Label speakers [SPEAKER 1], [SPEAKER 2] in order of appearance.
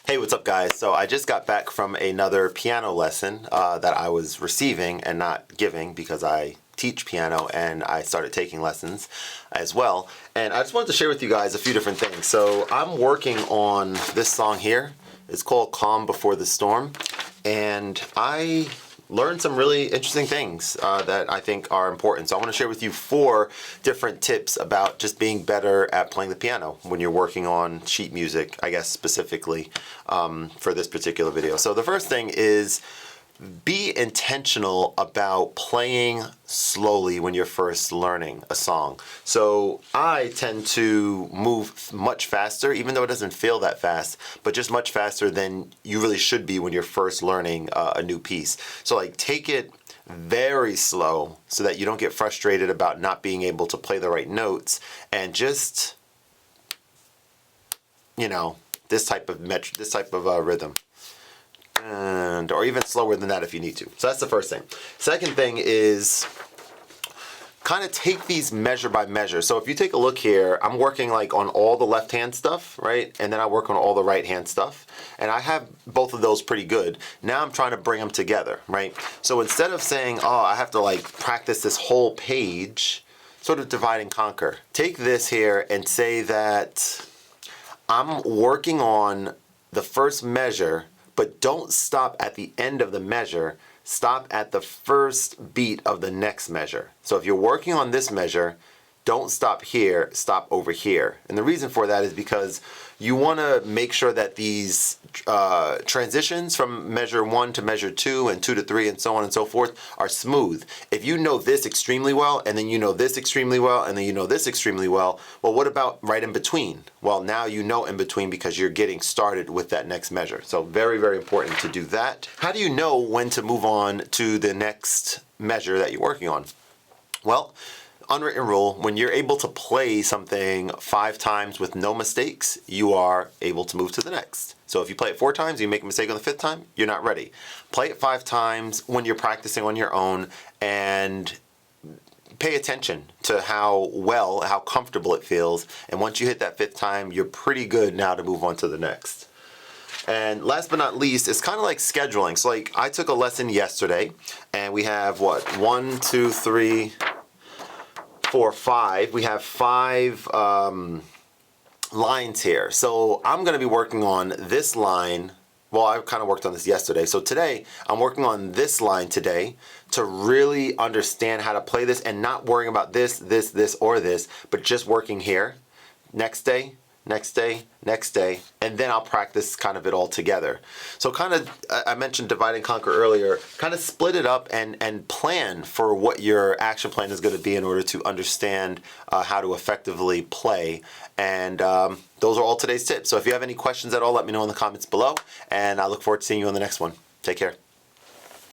[SPEAKER 1] Hey, what's up guys? So I just got back from another piano lesson that I was receiving and not giving because I teach piano and I started taking lessons as well. And I just wanted to share with you guys a few different things. So I'm working on this song here. It's called Calm Before the Storm. And I learned some really interesting things that I think are important. So I want to share with you 4 different tips about just being better at playing the piano when you're working on sheet music, I guess specifically for this particular video. So the first thing is be intentional about playing slowly when you're first learning a song. So I tend to move much faster, even though it doesn't feel that fast, but just much faster than you really should be when you're first learning a new piece. So like take it very slow so that you don't get frustrated about not being able to play the right notes, and just, you know, this type of rhythm. Or even slower than that if you need to. So that's the first thing. Second thing is kind of take these measure by measure. So if you take a look here, I'm working like on all the left hand stuff, right? And then I work on all the right hand stuff. And I have both of those pretty good. Now I'm trying to bring them together, right? So instead of saying, oh, I have to like practice this whole page, sort of divide and conquer. Take this here and say that I'm working on the first measure, but don't stop at the end of the measure. Stop at the first beat of the next measure. So if you're working on this measure, don't stop here, stop over here. And the reason for that is because you want to make sure that these transitions from measure 1 to measure 2 and 2 to 3 and so on and so forth are smooth. If you know this extremely well, and then you know this extremely well, and then you know this extremely well, well, what about right in between? Well, now you know in between because you're getting started with that next measure. So very, very important to do that. How do you know when to move on to the next measure that you're working on? Well, unwritten rule, when you're able to play something 5 times with no mistakes, you are able to move to the next. So if you play it 4 times, you make a mistake on the 5th time, you're not ready. Play it 5 times when you're practicing on your own, and pay attention to how comfortable it feels. And once you hit that 5th time, you're pretty good now to move on to the next. And last but not least, it's kind of like scheduling. So like I took a lesson yesterday, and we have what, 1, 2, 3, 4, 5. We have 5 lines here. So I'm going to be working on this line. Well, I kind of worked on this yesterday. So today, I'm working on this line today to really understand how to play this and not worrying about this, or this, but just working here. Next day, next day, next day, and then I'll practice kind of it all together. So kind of, I mentioned divide and conquer earlier, kind of split it up and plan for what your action plan is going to be in order to understand how to effectively play. And those are all today's tips. So if you have any questions at all, let me know in the comments below, and I look forward to seeing you on the next one. Take care.